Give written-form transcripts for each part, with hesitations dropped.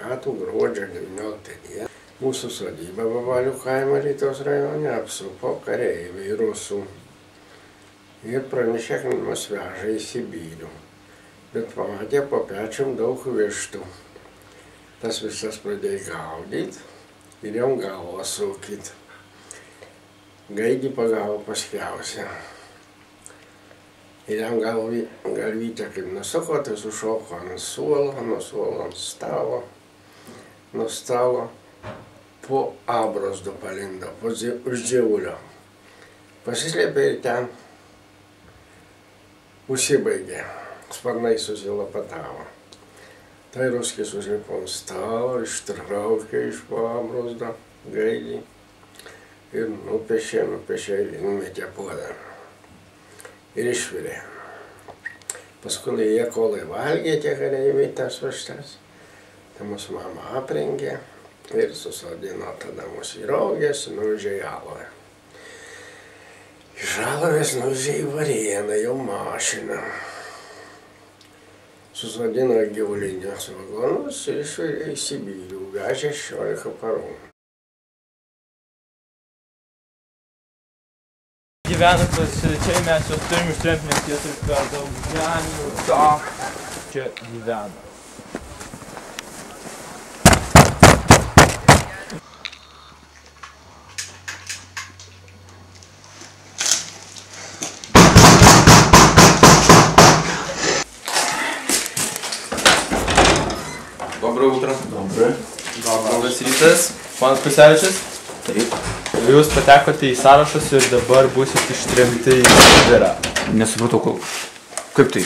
metų gruodžio 19 dieną mūsų sodybą Babalių kaimo Alytaus rajone apsupo kareiviai rusų ir pranešė, kad mus veža į Sibirių. Bet pamatė po pečiam daug vištų. Tas visas pradėjo gaudyti ir jam galvą sukyti. Gaidį pagavo paskiausią. Ir jam galvytę kaip nusuko, tai sušoko ant suolo, nuo suolo ant stalo, nuo stalo po abrozdu palindo, už džiavulio. Pasislėpė ir ten užsibaigė, sparnai susilapatavo. Tai ruskis užlipo ant stalo, ištraukė iš po abrozdo gaidį ir nupešė ir numetė puodą. Ir išvirė. Paskui jie kolai valgė tie kareiviai tas vištas. Tai mūsų mama aprengė ir susodino tada mūsų į raugės, nuvežė į Alovę. Iš Alovės nuvežė į Varėną, jau mašiną. Susodino gyvulinius vagonus ir išvirė į Sibirių, vežė 16 parų. Gyvenant čia mes juos turim ištremti, nes jie turi per daug žemių, čia gyvena. Доброе утро. Доброе. Labas rytas. Ponas Kusevičius? Taip. Jūs patekote į sąrašus ir dabar būsit ištremti į Sibirą. Nesupratau, kaip tai?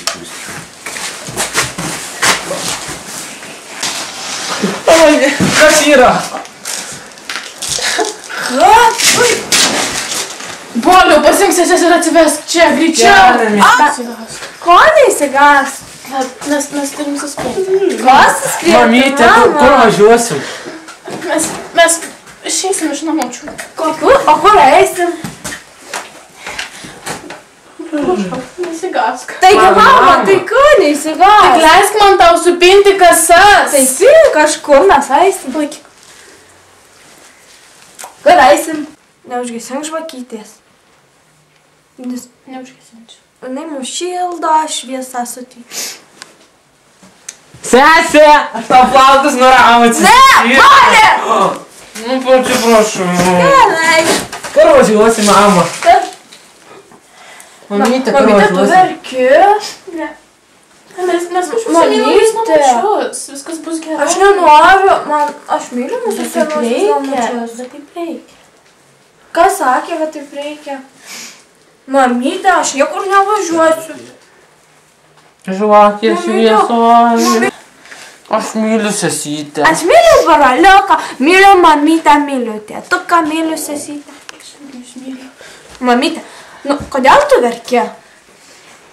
Oi, kas yra? Boliau, pasiimk sesės ir atsivesk čia, greičiau. Ko neįsigas? Mes turim suspėti. Kas suspėti? Mamytė, kur važiuosim? Mes išeisim iš namučių. Kokiu? O kur eisim? Nesigask. Taigi, mama, tai ko neįsigas? Tik leisk man tau supinti kasas. Taigi, kažkur mes eisim. Laikyk. Kur eisim? Neužgesink žvakytės. Neužgesinčiau. Jinai mums šildo, šviesą suteikia. Sesė! Aš tau plaukus nuramauti. Ne, Valė! Nu, atsiprašau. Gerai. Kur važiuosi, mama? Kur? Mamytė, kur Mamytė, tu važiuosi? verki? Ne. Mes kažkaip Mamytė. senėjus namučius. Viskas bus gerai. Aš nenoriu, aš myliu mūsų Bet taip senus reikia. namučius. Bet taip reikia. Kas sakė, kad taip reikia? Mamytė, aš niekur nevažiuosiu. Žvakė šviesoji. Aš myliu sesytę. Aš myliu broliuką, myliu mamytę, myliu tėtuką, myliu sesytę. Aš myliu. Mamytė, nu, kodėl tu verki?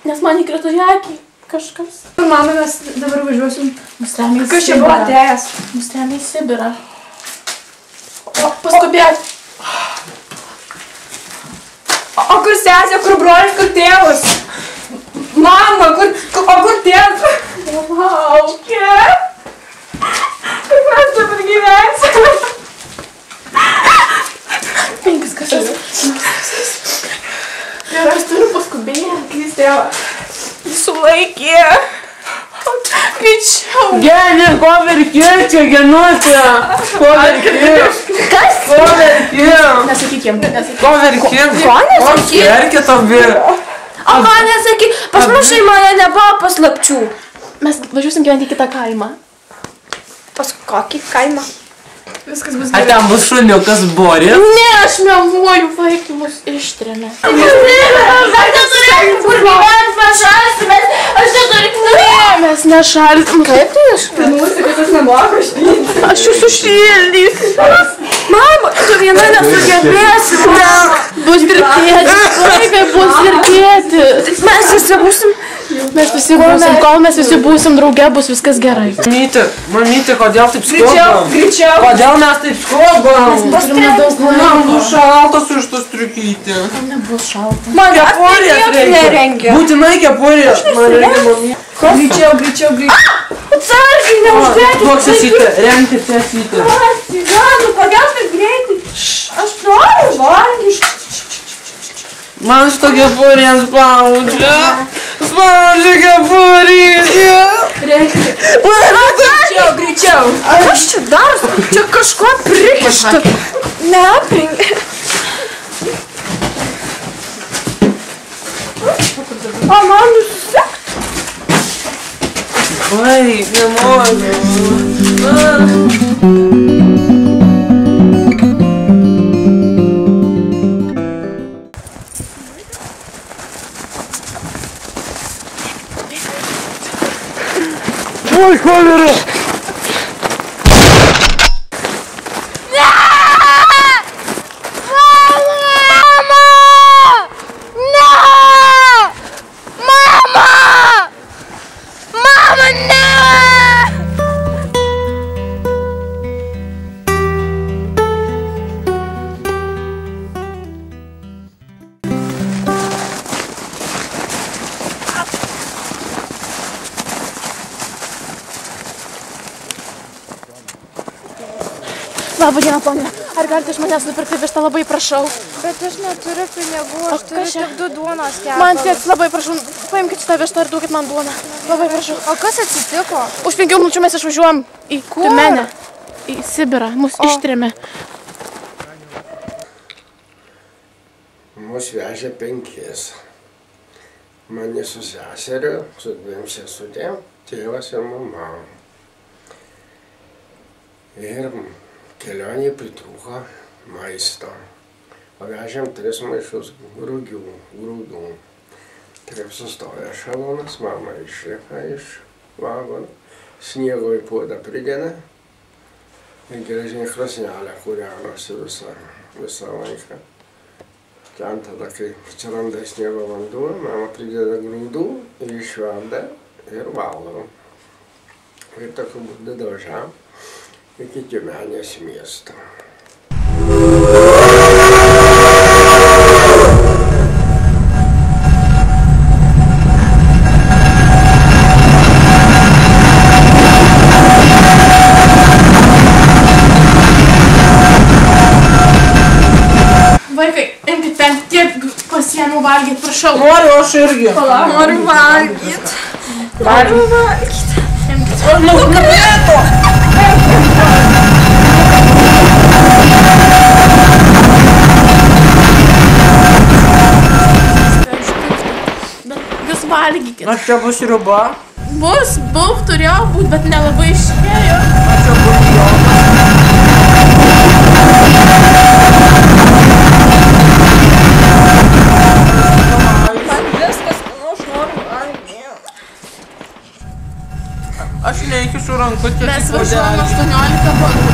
Nes man įkrito į akį kažkas. Mama, mes dabar važiuosim. Mus remia į Kas čia buvo Sibirą. atėjęs? Mus remia į Sibirą. O, paskubėk. O kur sesė, kur brolis, kur tėvas? Mama, o kur tėvas? Laukia. Kaip mes dabar gyvensime? 5 kasas. Ir aš turiu paskubėti. Jis tėvą sulaikė. Greičiau. Geni, ko verki čia, Genutė? Ko verki? Kas? Ko verki? Nesakykim. Ko verki? Ko nesakyk? Verki tabi. O ką nesakyk? Pas mus šeimoje nebuvo paslapčių. Mes važiuosim gyventi į kitą kaimą. Pas kokį kaimą? Viskas bus Ar gerai. ten bus šuniukas Boris? Ne, aš meluoju, vaikai mus ištrėmė. Aš neturėjau kur gyventi, pašalsimės. Aš neturėjau. Mes nešalsim. Kaip tai aš? Mūsų, kad aš nemoku šildyti. Aš jūs užšildysiu. Mama, tu viena nesugebėsi. Bus dirbėti. Vaikai bus dirbėti. Mes visi būsim. Mes visi būsim, kol mes visi būsim drauge, bus viskas gerai. Mamytė, kodėl taip skubam? Greičiau. Kodėl mes taip skubam? Turim nedaug Man laiko. bus šaltas iš tos striukytė. Man nebus šalta. Man Kepurės niekas nerengia. Būtinai kepurės. Man reikia mamytė. Greičiau. Atsargiai, neuždėkit. Duok sesytę, remkit sesytę. Nu, kodėl taip greitai? Aš noriu valgyti. Man šito kepurė spaudžia. Spaudžia kepurė. Greičiau, greičiau. Kas čia darosi? Čia kažko prikišta. Neaprink. O man nusisek. Oi, nenoriu. Ой, холера! Labą dieną, ponė. Ar galite iš manęs nupirkti vištą, labai prašau? Bet aš neturiu pinigų, aš turiu tik 2 duonos kepalus. Man tėtis, labai prašau, paimkit šitą vištą ir duokit man duoną. Labai prašau. O kas atsitiko? Už 5 minučių mes išvažiuojam į Tiumenę, į Sibirą. Mus ištrėmė. Mus vežė 5. Mane su seseriu, su 2 sesutėm, tėvas ir mama. Ir kelionėje pritrūko maisto. Pavežėm 3 maišus grūdų. Taip sustoja šalonas, mama išlipa iš vagono, sniego į puodą pridėna ir geležinė krosnelė kūrenosi visą laiką. Ten tada, kai atsiranda sniego vanduo, mama prideda grūdų, išverda ir valo. Ir tokiu būdu davažiavom iki Tiumenės miesto. Vaikai, imkit ten tiek pasiėmiau valgyti, prašau. Noriu aš irgi. Noriu valgyt. Noriu valgyt. Nukrito. Jūs valgykit. Aš čia bus sriuba. Bus, turėjo būt, bet nelabai išėjo. Aš čia buljonas. Aš neįkišu rankutės. Mes važiuojam 18 balų.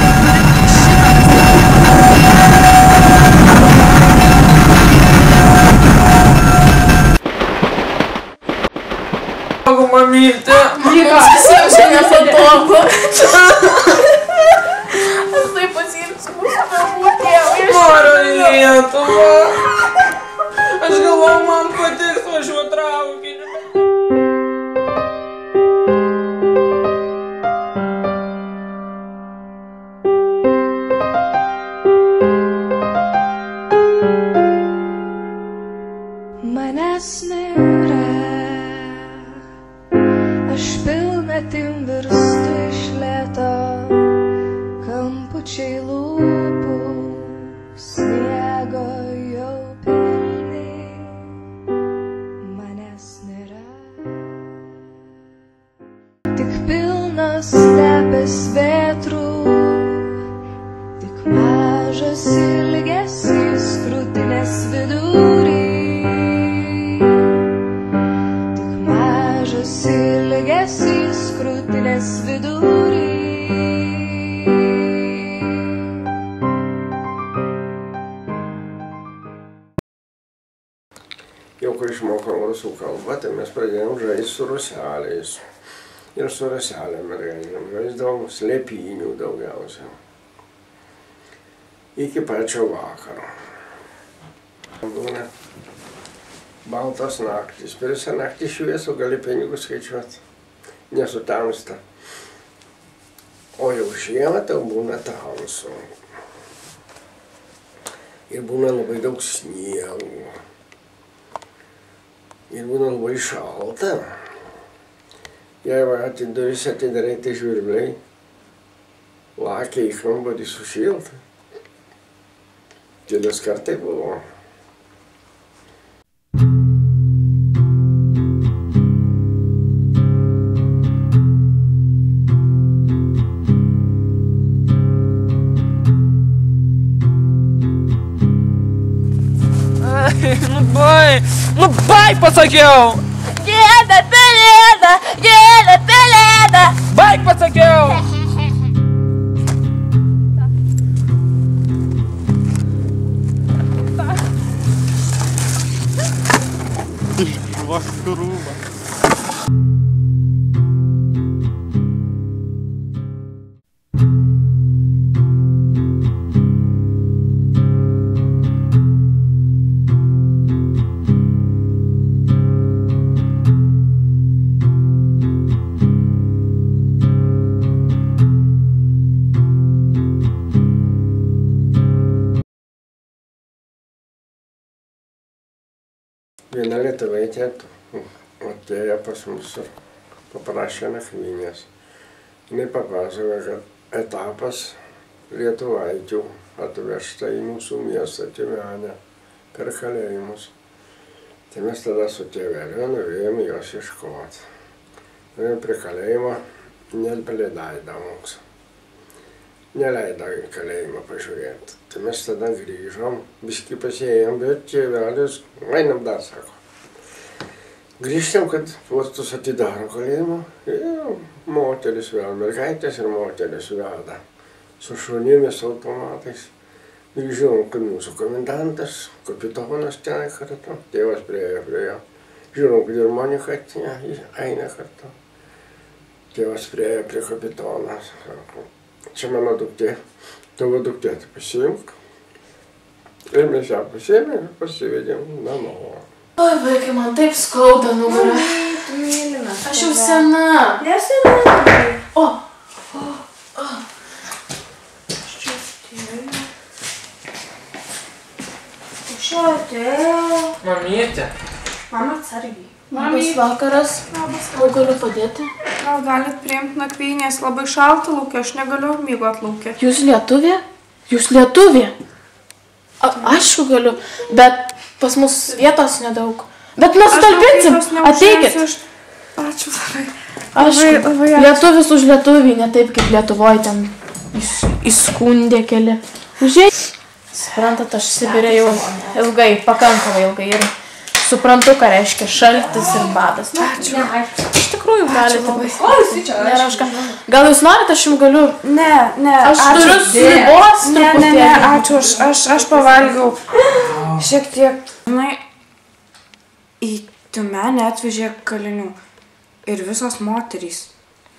Šitą mamytė. Mums visiems čia nepatogu. Aš taip pasiilgsiu mūsų namų tėvai. Noriu į Lietuvą. Aš galvoju, man patiks važiuoti traukiniu. Manęs nėra, aš pilnatim virstu iš lėto, kampučiai lūpų, sniego jau pilni. Manęs nėra, tik pilnos stepės vėtrų, tik mažas ilgesys krūtinės vidury. Ilgesys krūtinės vidury. Jau kai išmokom rusų kalbą, tai mes pradėjom žaisti su ruseliais. Ir su ruselėm mergaitėm žaisdavom slėpynių daugiausia. Iki pačio vakaro. Būna baltos naktys. Per visą naktį šviesų gali pinigus skaičiuoti. Nesutamsta. O jau žiemą tai būna tamsu. Ir būna labai daug sniegų. Ir būna labai šalta. Jei va duris atidarai, tai žvirbliai lakė į kambarį sušilta. Kelis kartai buvo. Nu baik pasakiau! Gėda, pelėda, gėda, pelėda. Baik pasakiau! Viena lietuvaitė atėjo pas mus ir paprašė nakvynės. Jinai papasakojo, kad etapas lietuvaičių atvežta į mūsų miestą Tyvenę per kalėjimus. Tai mes tada su tėveliu norėjome jos ieškoti. Norėjome prie kalėjimo, neleido mums. Neleido į kalėjimą pažiūrėti. Tai mes tada grįžom, biškį pasėjom, bet tėvelis, einam dar, sako. Grįžtam, kad postus atidaro kalėjimą ir moteris vėl, mergaitės ir moteris veda su šunimis, automatais. Ir žinom, kad mūsų komendantas, kapitonas ten kartu, tėvas priejo prie jo. Žinom, kad ir Monika eina kartu. Tėvas priejo prie kapitono, sako. Čia mano duktė, tavo duktė, tai pasiimk. Ir mes ją pasiėmėm ir pasivedėm namo. Oi, vaikai, man taip skauda nugarą. Aš jau sena. Nesena. O. Iš jo atėjo. Mamytė. Mama atsargiai. Labas vakaras. Gal galiu padėti? Gal galit priimti nakvynės, labai šalta laukia, aš negaliu miegot laukia. Jūs lietuvė? Jūs lietuvė? Aišku galiu, bet pas mus vietos nedaug. Bet mes sutalpinsim, ateikit. Ačiū labai. Aišku, lietuvis už lietuvį, ne taip kaip Lietuvoje ten įskundė keli. Užėjai. Suprantat, aš Sibire jau ilgai, pakankamai ilgai ir suprantu, ką reiškia šaltis ir badas. Ačiū. Iš tikrųjų galite. Gal jūs norite, aš jums galiu... Ne, aš turiu sriubos truputėlį. Ne, ačiū, aš pavalgiau šiek tiek. Žinai, į Tymenę atvežė kalinių ir visos moterys.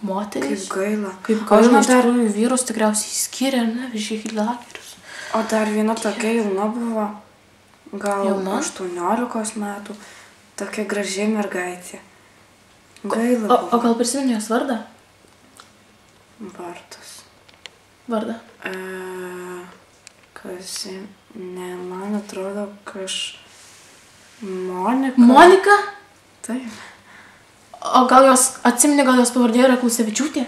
Moterys? Kaip gaila. Kaip gaila, iš tikrųjų vyrus tikriausiai skiria, ne, vežė į lagerius. O dar viena tokia jauna buvo, gal 18 metų, tokia graži mergaitė. Gaila. O gal prisimeni jos vardą? Bartas. Vardą? Ne, man atrodo, Monika. Monika? Taip. O gal jos, atsimeni, gal jos pavardė yra Klusevičiūtė?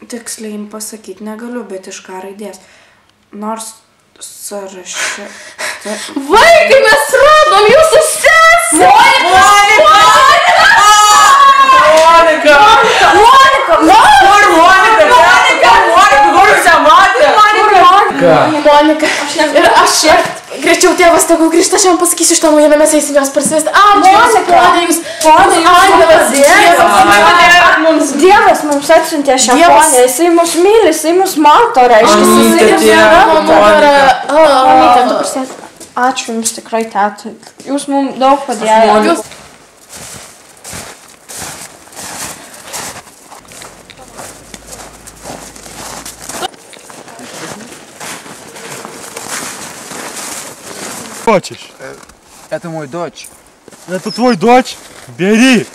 Tiksliai jums pasakyti negaliu, bet iš ką raidės. Nors sąraše... Vaikai, mes radom jūsų sesę! Monika! Ir aš šiek greičiau tėvas tegul grįžta, aš jam pasakysiu iš to naujame, mes eisim jos parsivesti. Ačiū, ponė, jūs angelas, Dievas mums atsiuntė šią ponę, jisai mus myli, jisai mus mato, reiškia, ačiū jums tikrai, tetui. Jūs mums daug padėjote. Хочешь? Это мой дочь. Это твой дочь? Бери!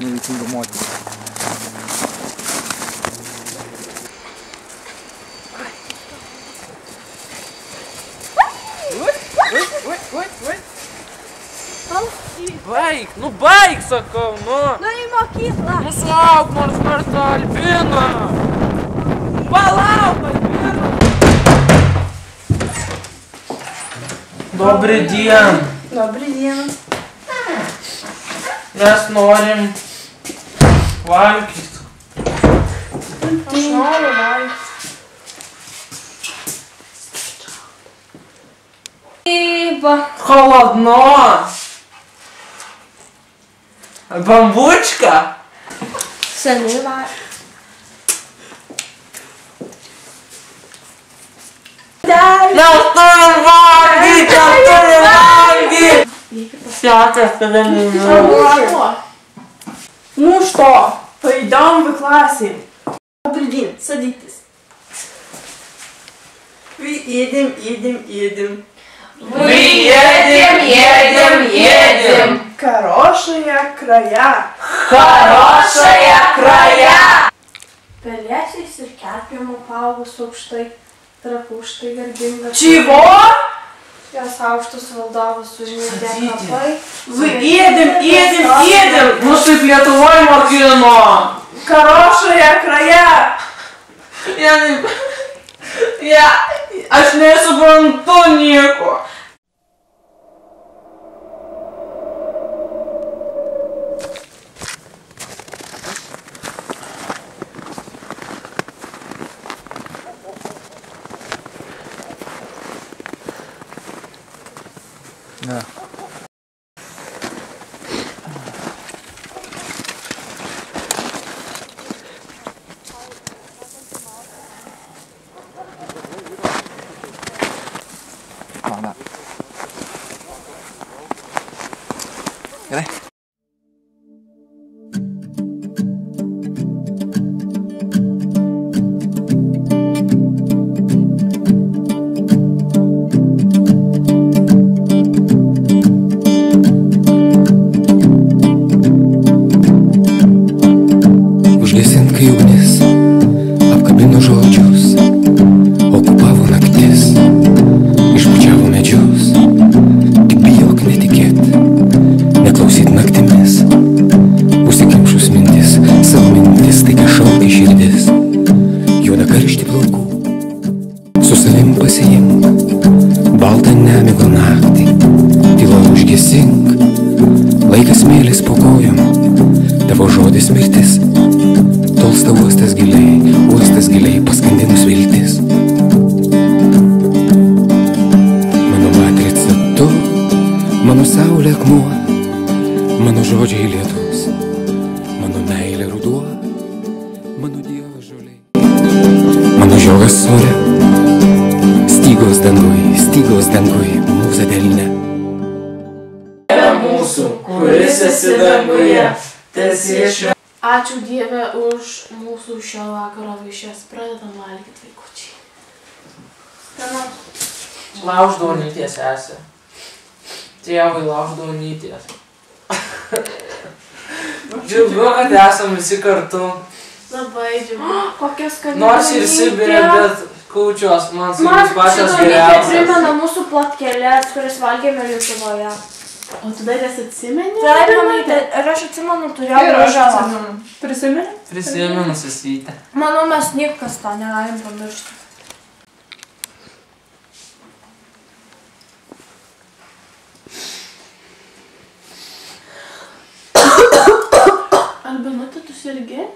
Невидимый мод. Baig, nu baig, sakau, nu. Nu į mokyklą. Nu suauk nors kartą, Albina. Palauk, Albina. Добрый день. Добрый день. Mes norim valgyt. Aš noriu valgyti. Холодно. Бамбучка. Seniai valgyti. Mes turim valgyt, Сейчас тебе не Ну что, пойдем в классе. Добрый день, садитесь. Едем. Мы едем. Хорошие края. Pelėsiais ir kerpėm apaugus aukštai, trapuštai garbingas. Чего? Jos aukštus valdovus užmėtė kapai. Едем. Ну ты Lietuvoj mokino. Хорошие края. Aš nesuprantu nieko. Да. Ладно. Gerai. Užgesint kai ugnis, apkabino žodžius, okupavo naktis, išbučiavo medžius. Tik bijok netikėt, neklausyt naktimis, užsikimšus mintis, savo mintis, tai ką šaukia širdis. Juoda karšti plaukų, su savim pasiimk, baltą nemigo naktį, tyla užgesink, laikas mėlis po kojom, tavo žodis mirtis. Tolsta uostas giliai, paskandinus viltis. Mano matrica tu, mano saulė akmuo, mano žodžiai lietus, mano meilė ruduo, mano dievas žoliai. Mano žiogas ore, stygos dangui, mūza delne. Mūsų, kuris esi danguje, tesie. Ačiū Dieve už mūsų šio vakaro vaišes. Pradedam valgyti, vaikučiai. Lauždonyties esi. Tėvai lauždonyties. Džiugu, kad esam visi kartu. Labai džiugu. Kokia skani. Nors ir Sibirė, bet kūčios man su jums pačios geriausios. Primena mūsų plotkelės, kuris valgėme Lietuvoje. O tu dar esi atsimeni? Taip, mamytė, ir aš atsimenu, turėjau gražalą. Prisimeni? Prisimenu Sisytę. Manau, mes niekas to negalim pamiršti. Albinutė, tu sirgi?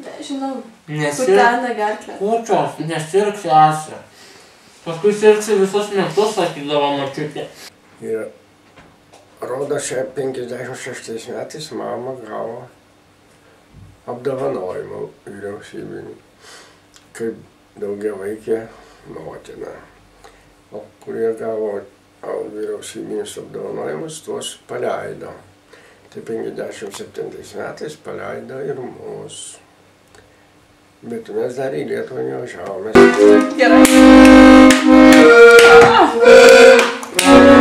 Nežinau. Nesirk gerklę. kūčios, nesirk esi. Paskui sirksi visus metus, sakydavo močiutė. Ir rodo, šią 56 metais mama gavo apdovanojimą vyriausybinį, kaip daugiavaikė motina. O kurie gavo vyriausybinius apdovanojimus, tuos paleido. Tai 57 metais paleido ir mus. Bet mes dar į Lietuvą nevažiavome. Gerai.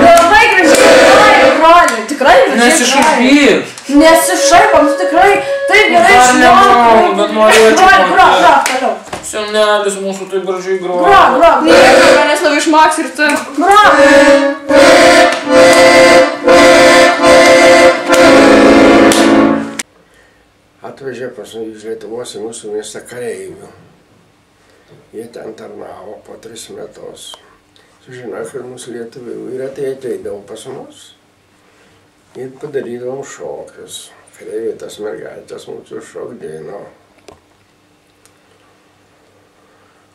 Labai gražiai, broli, tikrai gražiai. Nesišaipyk. Nesišaipam, tikrai taip gerai nemanau, bet norėjau čia Grok, toliau. Senelis mūsų taip gražiai groja. Grok. Manęs labai išmaks ir tu. Grok. atvežė pas mus iš Lietuvos į mūsų miestą kareivių. Jie ten tarnavo po 3 metus. Sužinojo, kad mūsų lietuvių ir ateidavo pas mus ir padarydavom šokius. Kareiviai tas mergaitės mūsų šokdino.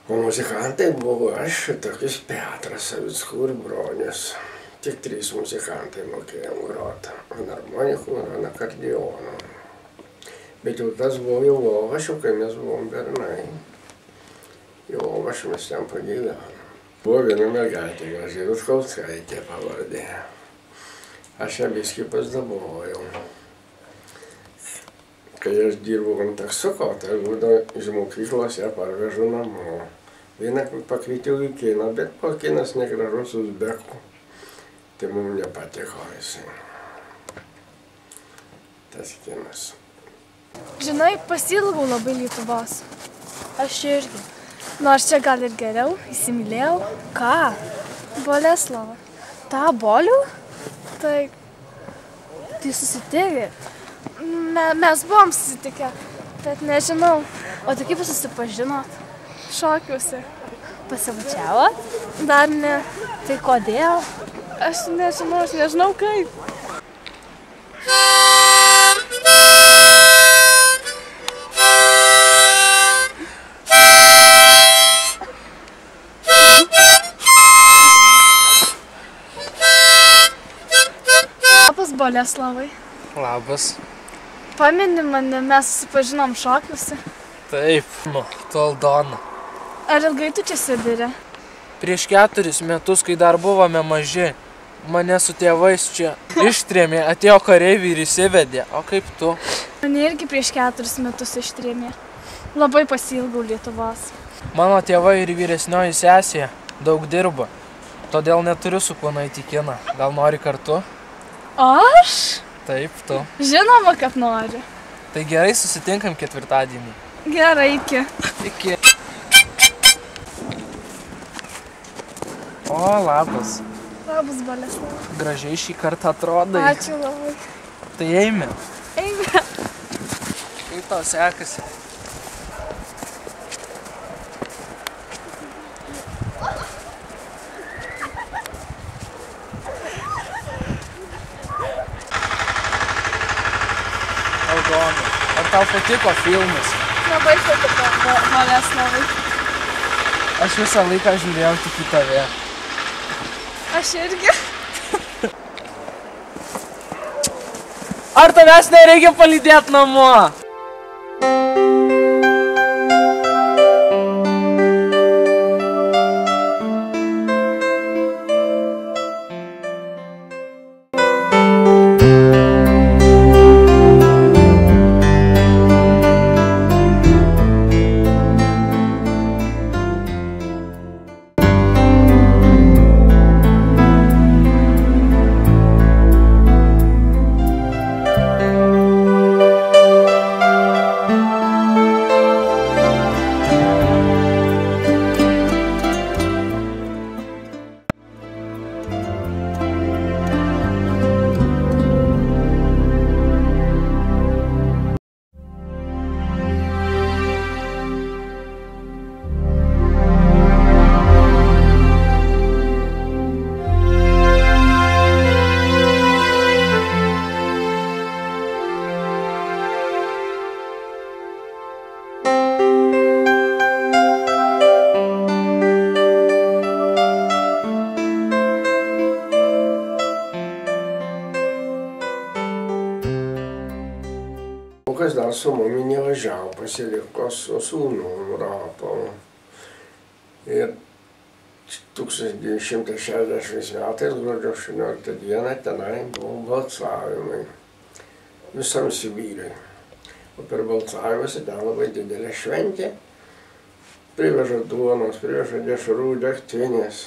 O muzikantai buvo aš, tokius Petras, Savickų ir Bronius. Tik 3 muzikantai mokėjom groti. Ant harmonikų ir ant akordeono. Bet jau tas buvo jau Lovašių, kai mes buvom bernai. Jau Lovašių mes ten pagyvenom. Buvo viena mergaitė, gražiai Rutkauskaitė pavardė. Aš ją biskį pasdabojau. Kai aš dirbau ant taksuko, tai būdavo iš mokyklos ją parvežu namo. Vieną pakvietėjau į kiną, bet po kinas negražus Uzbekų. Tai mums nepatiko jisai. Tas kinas. Žinai, pasiilgau labai Lietuvos. Aš irgi. Nors čia gal ir geriau, įsimylėjau. Ką? Boleslavą. Ta Bolių? Tai susitikę. Mes buvom susitikę, bet nežinau. O tai kaip jūs susipažinot? Šokiuose. Pasibučiavot? Dar ne. Tai kodėl? Aš nežinau kaip. Labas, Boleslavai. Labas. Pameni mane, mes susipažinom šokiuose. Taip, tu Aldona. Ar ilgai tu čia sėdiri? Prieš 4 metus, kai dar buvome maži, mane su tėvais čia ištrėmė, atėjo kareiviai ir įsivedė. O kaip tu? Mane irgi prieš 4 metus ištrėmė. Labai pasiilgau Lietuvos. Mano tėvai ir vyresnioji sesė daug dirba, todėl neturiu su kuo nueiti į kiną. Gal nori kartu? Aš? Taip, tu. Žinoma, kad noriu. Tai gerai, susitinkam 4-dienį. Gerai, iki. Iki. O, labas. Labas, Boleslavai. Gražiai šį kartą atrodai. Ačiū labai. Tai eime. Eime. Kaip tau sekasi? Aldona, ar tau patiko filmas? Labai patiko, Boleslavai. Aš visą laiką žiūrėjau tik į tave. Aš irgi. Ar tavęs nereikia palydėti namo? Kas dar su mumi nevažiavo, pasiliko su sūnum Rapolu. Ir 1960 metais, gruodžio 18 dieną, tenai buvo balsavimai visam Sibirui. O per balsavimuose ten labai didelė šventė. Priveža duonos, priveža dešrų, degtinės.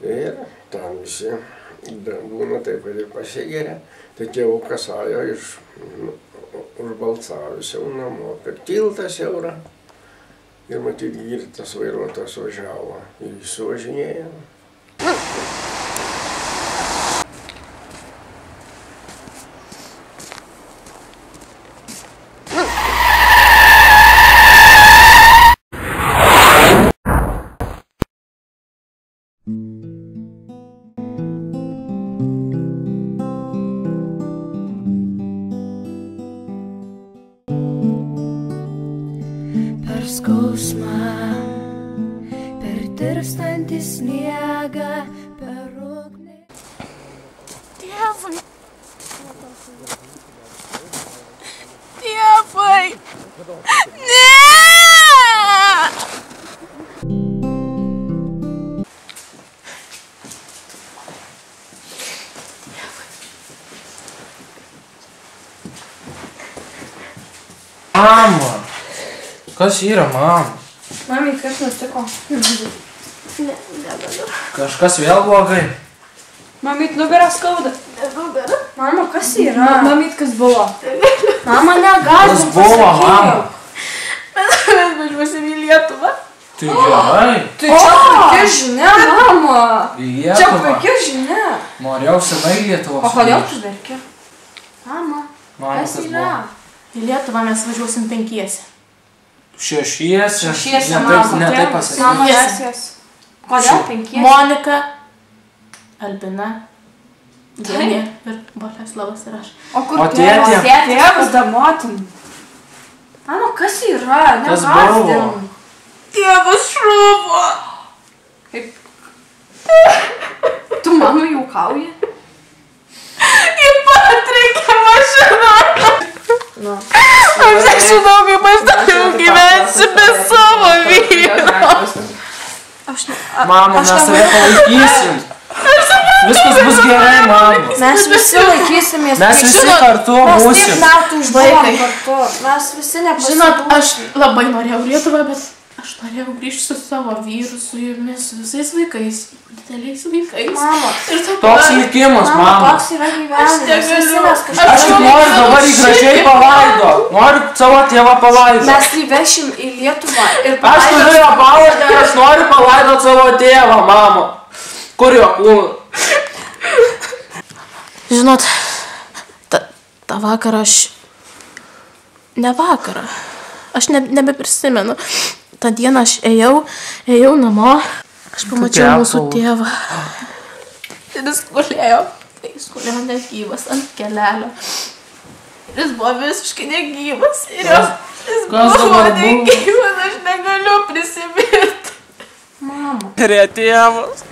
Ir ten visi būna taip, kad ir pasigeria. Tai tėvukas ėjo užbalsavusiau namo per tiltą siaurą. Ir matyt, girtas vairuotojas važiavo ir jis suvažinėjo. per tirpstantį sniegą, per ugnį. Tėvai. Tėvai. Ne! Mama. Kas yra, mama? Mami, kas nutiko? Negaliu. Kažkas vėl blogai. Mamyt, nugarą skauda. Nebegaliu. Mama, kas yra? Mamyt, kas buvo? Mama negali. Kas buvo, mama? Mes važiuosim į Lietuvą. Tai gerai. Tai čia puikia žinia, mama. Lietuvą. Čia puikia žinia. Norėjau senai Lietuvos. O kodėl tu verki? Mama, Mama, kas yra? Į Lietuvą mes važiuosim 5. Šešiese. Mama. Ne taip pasakyti. Mama, jas. Kodėl 5? Monika, Albina, Genė ir Boleslavas ir aš. O kur O tėvas? tėtė? Tėvas da motin. Mama, kas yra? Kas Negazdin. Tėvas žuvo. Tu mama juokauji? Į patreikė mašiną. Nu. Aš nežinau, kaip aš toliau gyvensiu be savo vyro. Mama, mes tave palaikysim. Viskas bus gerai, mama. Mes visi laikysimės. Mes visi kartu Mes būsim. tiek metų išbaigai kartu. Mes visi nepasiduosim. Žinot, aš labai norėjau Lietuvą, bet aš norėjau grįžti su savo vyru, su jumis, su visais vaikais, dideliais vaikais. Mama. Ir Toks likimas, mama. Toks yra gyvenimas. negaliu. Visi mes Aš kažkaip. tik noriu dabar jį gražiai palaido. Noriu savo tėvą palaido. Mes jį vešim į Lietuvą ir Aš turiu jo pavardę ir aš noriu palaidot savo tėvą, mama. Kur jo kūnas? Žinot, tą vakarą aš... Ne vakarą. Aš nebeprisimenu. tą dieną aš ėjau namo, aš pamačiau mūsų tėvą. Ir jis gulėjo net gyvas ant kelelio. Jis buvo visiškai negyvas. Ir jis buvo negyvas, aš negaliu prisiminti. Mama. Mirė tėvas.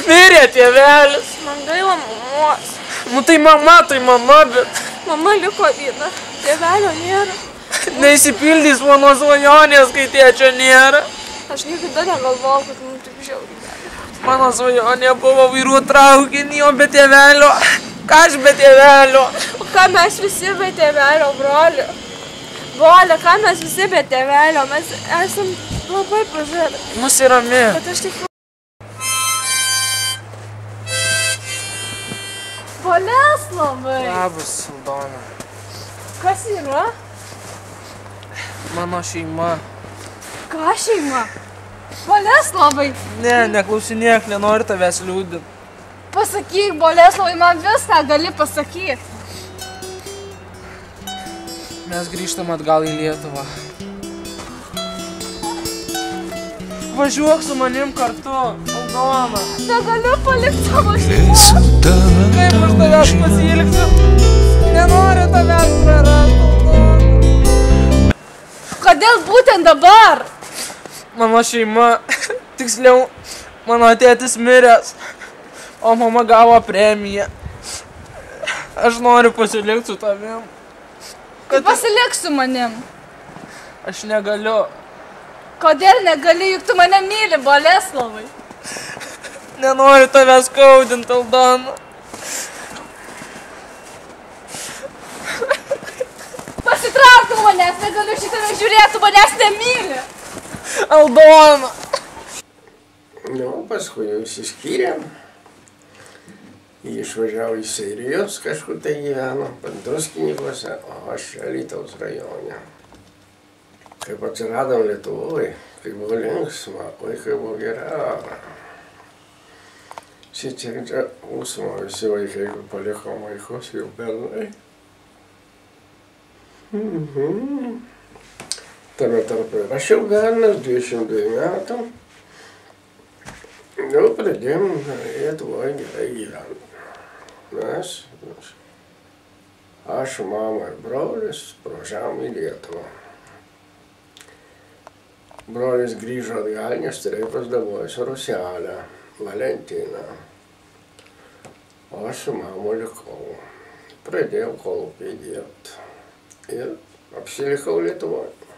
Mirė tėvelis. Man gaila mamos. Nu tai mama, bet... Mama liko viena. Tėvelio nėra. Neįsipildys mano svajonės, kai tėčio nėra. Aš niekada negalvojau, kad mums taip žiauriai. Mano svajonė buvo vairuoti traukinį, o be tėvelio. Ką aš be tėvelio? O ką mes visi be tėvelio, broli? Broli, ką mes visi be tėvelio? Mes esam labai pažadę. Nusirami. Bet aš tik... Boleslavai. Labas, Aldona. Kas yra? Mano šeima. Ką šeima? Boleslavai. Ne, neklausinėk, nenoriu tavęs liūdinti. Pasakyk, Boleslavai, man viską gali pasakyti. Mes grįžtam atgal į Lietuvą. Važiuok su manim kartu, Aldona. Negaliu palikti savo šeimos. Kaip aš tavęs pasilgsiu? Nenoriu tavęs prarasti, Aldona. Kodėl būtent dabar? Mano šeima, tiksliau, mano tėtis miręs, o mama gavo premiją. Aš noriu pasilikti su tavim. Kad pasilik su manim. Aš negaliu. Kodėl negali, juk tu mane myli, Boleslavai. Nenoriu tavęs skaudinti, Aldona. Pasitrauk tu manęs, negaliu šitame žiūrėti, tu manęs nemyli. Aldona. Nu, paskui jau išsiskyrėm. Jį išvažiavo į Seirijos, kažkur tai gyveno, Druskinykuose, o aš Alytaus rajone. Kaip atsiradom Lietuvoje, kai buvo linksma, oi kai buvo gera. Šičia čia mūsų visi vaikai palikom vaikus jau bernai. Tame tarpe ir aš jau bernas, 22 metų. Jau pradėjom Lietuvoje gerai gyventi. Aš, mama ir brolis, važiavom į Lietuvą. brolis grįžo atgal, nes turėjo pasdavojusi Ruselę, Valentiną. O aš su mama likau. Pradėjau kolūkiai dirbti. Ir apsilikau Lietuvoje.